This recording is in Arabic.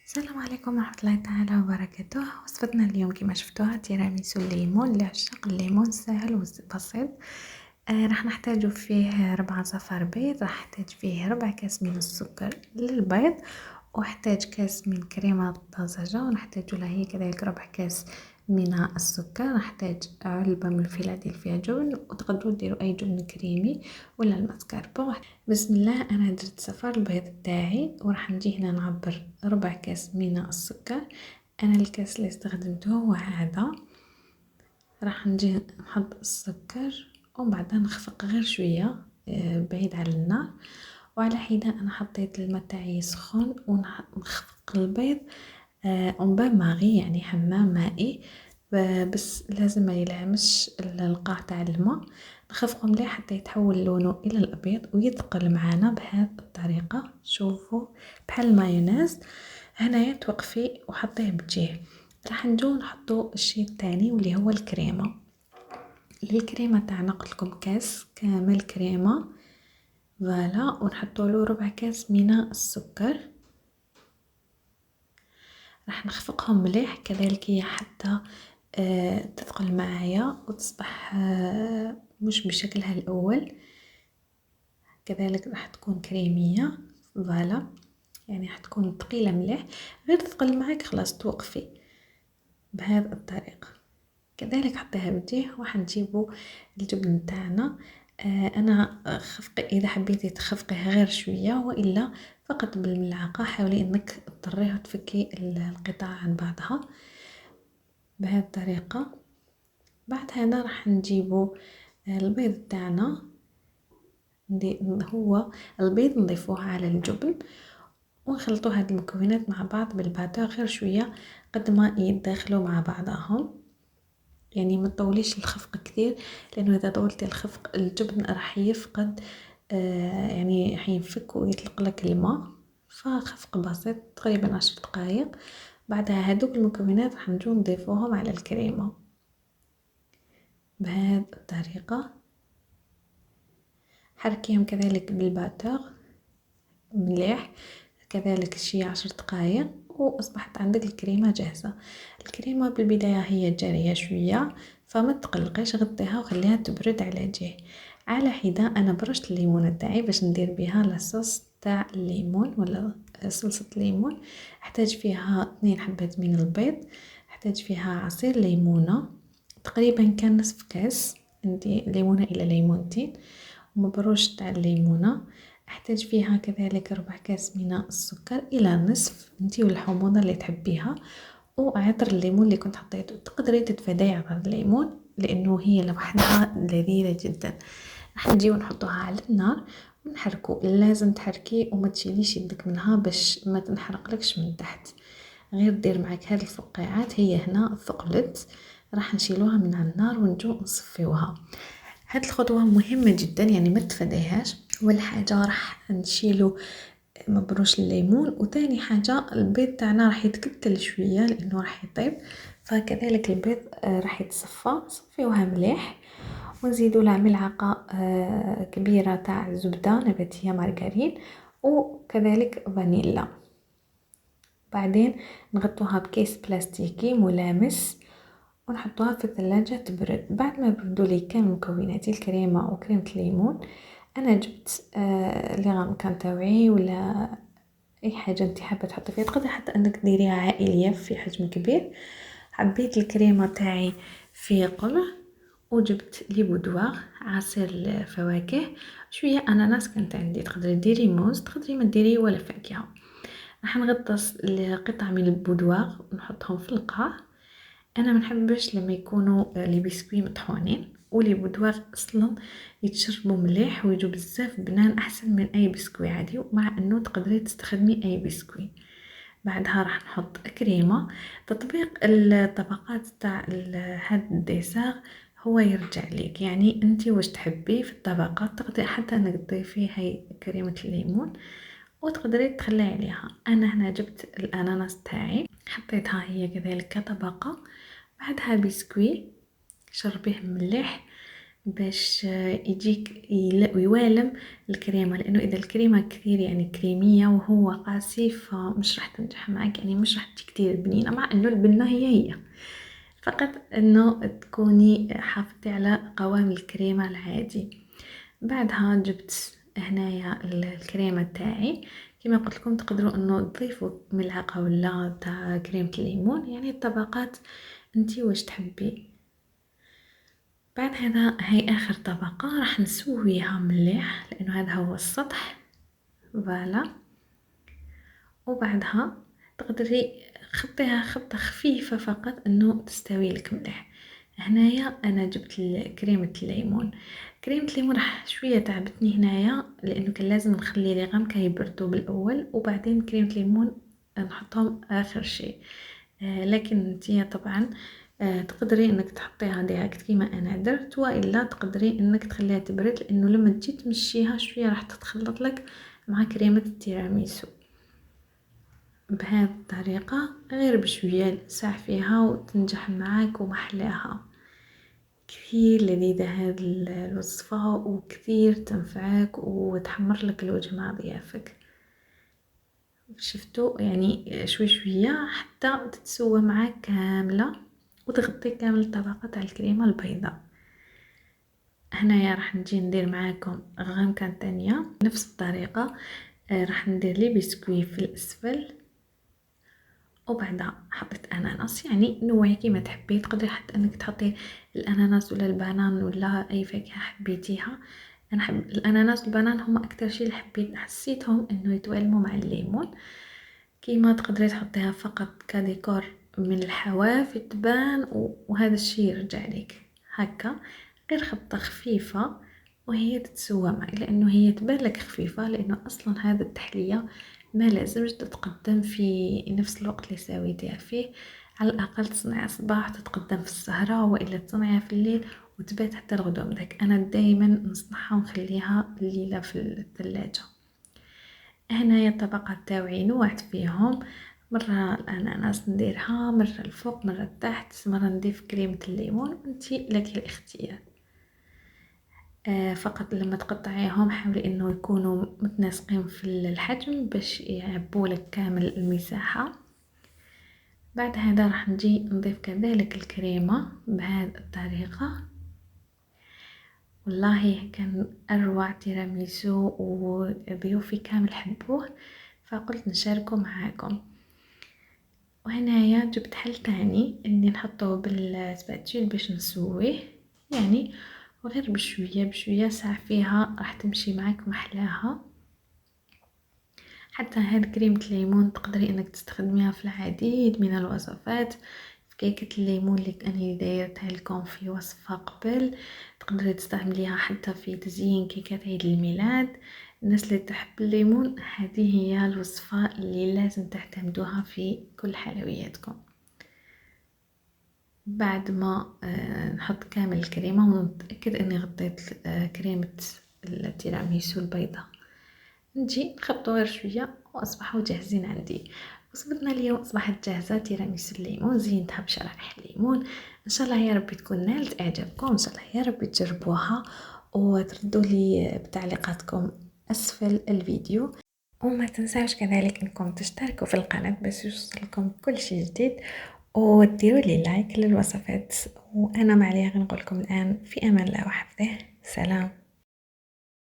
السلام عليكم ورحمة الله تعالى وبركاته. وصفتنا اليوم كما شفتوها تيراميسو الليمون لعشاق الليمون، سهل وبسيط. راح نحتاجو فيه 4 صفار بيض، راح نحتاج فيه ربع كاس من السكر للبيض، واحتاج كاس من كريمة طازجة، ونحتاج لها هي كذلك ربع كاس من السكر. نحتاج علبة من الفيلادلفيا جبن، وتقدروا ديروا اي جبن كريمي ولا الماسكاربون. بسم الله، انا درت صفار البيض تاعي وراح نجي هنا نعبر ربع كاس من السكر. انا الكاس اللي استخدمته هو هذا. راح نجي نحط السكر ومن بعدها نخفق غير شويه بعيد على النار، وعلى حده انا حطيت الماء تاعي سخون ونخفق البيض اون بان ماغي، يعني حمام مائي، بس لازم ما يلامسش القاع تاع الماء. نخفقه مليح حتى يتحول لونه الى الابيض ويثقل معانا بهذه الطريقه. شوفوا بحال المايونيز. هنايا توقفي وحطيه بجيه. راح نجو نحطو الشيء الثاني واللي هو الكريمه. الكريمه تاعنا قلت لكم كاس كامل كريمه، فوالا، ونحطوا له ربع كاس من السكر. راح نخفقهم مليح كذلك هي حتى تثقل معايا وتصبح مش بشكلها الاول. كذلك راح تكون كريميه، فوالا، يعني راح تكون ثقيله مليح، غير تثقل معاك خلاص توقفي بهذه الطريقه. كذلك حطيها بديه وراح نجيبو الجبن تاعنا. انا خفقي اذا حبيتي تخفقيها غير شويه، والا فقط بالملعقه حاولي انك تضطريه وتفكي القطع عن بعضها بهذه الطريقه. بعد هذا راح نجيبو البيض تاعنا، هو البيض نضيفوه على الجبن ونخلطوا هاد المكونات مع بعض بالباتور غير شويه قد ما يتداخلوا مع بعضهم. يعني ما تطوليش الخفق كثير، لانه اذا طولتي الخفق الجبن راح يفقد يعني حينفك ويطلق لك الماء. فخفق بسيط تقريبا 10 دقائق. بعدها هذوك المكونات راح نجو نضيفوهم على الكريمه بهذه الطريقه. حركيهم كذلك بالباتور مليح، كذلك شي 10 دقائق واصبحت عندك الكريمه جاهزه. الكريمه بالبدايه هي جاريه شويه، فما تقلقيش، غطيها وخليها تبرد على جهه. على حده انا برشت الليمونه تاعي باش ندير بها لاصوص تاع الليمون ولا صلصه الليمون. احتاج فيها 2 حبات من البيض، احتاج فيها عصير ليمونه تقريبا كان نصف كاس، عندي ليمونه الى ليمونتين ومبروش تاع الليمونه. احتاج فيها كذلك ربع كاس من السكر الى نصف، انتي والحموضه اللي تحبيها، وعطر الليمون اللي كنت حطيته. تقدري تتفادي عطر الليمون لانه هي لوحدها لذيذه جدا. راح نجي ونحطوها على النار ونحركو. لازم تحركي وما تشيليش يدك منها باش ما تنحرقلكش من تحت، غير دير معك هذه الفقاعات. هي هنا ثقلت، راح نشيلوها من على النار ونجو نصفيوها. هاد الخطوة مهمة جدا، يعني ما تفديهاش. اول حاجة راح نشيلو مبروش الليمون، وتاني حاجة البيض تاعنا راح يتكتل شوية لانه راح يطيب، فكذلك البيض راح يتصفى. صفيوها مليح ونزيدو لها ملعقة كبيرة تاع زبدة نباتية مارغرين وكذلك فانيلا. بعدين نغطوها بكيس بلاستيكي ملامس ونحطوها في الثلاجة تبرد. بعد ما بردوا لي كامل مكوناتي الكريمة وكريمة الليمون، انا جبت لي كان تاوعي ولا اي حاجه انت حابه تحطي فيها. تقدري حتى انك ديريها عائليه في حجم كبير. حبيت الكريمه تاعي في قمع، وجبت لي بودواغ عصير الفواكه، شويه اناناس كانت عندي. تقدري ديري موز، تقدري ما ديري ولا فاكهه. راح نغطس قطع من البودواغ ونحطهم في القاع. انا ما نحبش لما يكونوا لي بسكوي مطحونين، ولي بودواغ اصلا يتشربوا مليح ويجوا بزاف بنان احسن من اي بسكوي عادي، مع انه تقدري تستخدمي اي بسكوي. بعدها راح نحط كريمه. تطبيق الطبقات تاع هاد الديساغ هو يرجع ليك، يعني انتي واش تحبي في الطبقات. تقدري حتى انك تضيفي هاي كريمه الليمون وتقدري تخلي عليها. انا هنا جبت الاناناس تاعي حطيتها هي كذلك كطبقه. بعدها بسكوي شربيه مليح باش يجيك يوالم الكريمة، لأنه إذا الكريمة كثير يعني كريمية وهو قاسي فمش راح تنجح معك، يعني مش راح تجي كثير بنينة، مع إنه البنة هي فقط إنه تكوني حافظتي على قوام الكريمة العادي. بعدها جبت هنايا الكريمة تاعي، كما قلت لكم تقدروا انه تضيفوا ملعقة ولا تاع كريمة الليمون، يعني الطبقات انتي واش تحبي. بعد هذا هاي اخر طبقة راح نسويها مليح لانه هذا هو السطح. فوالا، وبعدها تقدري خطيها خطة خفيفة فقط انه تستوي لك مليح. هنايا انا جبت كريمة الليمون. كريمة الليمون راح شوية تعبتني هنايا لانه كان لازم نخلي لي غمكة يبردوا بالاول وبعدين كريمة الليمون نحطهم اخر شيء. لكن انتي طبعا تقدري انك تحطيها ديريكت كيما انا درت، والا تقدري انك تخليها تبرد لانه لما تجي تمشيها شويه راح تتخلط لك مع كريمه التيراميسو. بهذه الطريقه غير بشويه ساع فيها وتنجح معاك ومحلاها. كثير لذيذه هذه الوصفه وكثير تنفعك وتحمر لك الوجه مع ضيافك. شفتوا يعني شوي شويه حتى تتسوى معاك كامله وتغطي كامل الطبقة تاع الكريمة البيضاء. هنايا راح نجي ندير معاكم غمكة تانية نفس الطريقة. راح ندير لي بسكوي في الاسفل، وبعدها حطيت اناناس، يعني نوعي كيما تحبي، تقدري حتى انك تحطي الاناناس ولا البنان ولا اي فاكهة حبيتيها. انا حب الاناناس والبنان هما اكتر شيء اللي حسيتهم انه يتوالموا مع الليمون. كيما تقدري تحطيها فقط كديكور من الحواف تبان وهذا الشيء يرجع لك هكا، غير خبطة خفيفة وهي تتسوى معي، لانه هي تبان لك خفيفة لانه اصلا هذا التحلية ما لازمش تتقدم في نفس الوقت اللي سويتيها فيه. على الاقل تصنعي صباح تتقدم في السهرة، والا تصنعيها في الليل وتبات حتى الغدوة بدك. انا دايما نصنعها ونخليها الليلة في الثلاجة. هنايا الطبقات تاوعي نوعت فيهم، مرة الأناناس نديرها، مرة الفوق مرة تحت، مرة نضيف كريمة الليمون، انتي لك الاختيار. فقط لما تقطعيهم حاولي انه يكونوا متناسقين في الحجم باش يعبولك كامل المساحة. بعد هذا راح نجي نضيف كذلك الكريمة بهذه الطريقة. والله كان أروع تيراميسو وضيوفي كامل حبوه فقلت نشاركه معاكم. وهنايا جبت حل تاني اني نحطه بالسباتشيل باش نسويه، يعني وغير بشوية بشوية ساع فيها راح تمشي معاك محلاها. حتى هاد كريمة الليمون تقدري انك تستخدميها في العديد من الوصفات. في كيكة الليمون اللي أنا دايرتها لكم في وصفة قبل، تقدري تستعمليها حتى في تزيين كيكات عيد الميلاد. الناس اللي تحب الليمون هذه هي الوصفة اللي لازم تعتمدوها في كل حلوياتكم. بعد ما نحط كامل الكريمة ونتأكد اني غطيت كريمة التيراميسو البيضاء، نجي نخبطو غير شوية واصبحوا جاهزين عندي. وصفتنا اليوم اصبحت جاهزة تيراميسو الليمون، زينتها بشرائح الليمون. ان شاء الله يا ربي تكون نالت اعجابكم، ان شاء الله يا ربي تجربوها وتردوا لي بتعليقاتكم اسفل الفيديو. وما تنساوش كذلك انكم تشتركوا في القناة باش يوصلكم كل شيء جديد، وديروا لي لايك للوصفات. وانا ما عليا غير نقول لكم الان في امان الله وحفظه. سلام.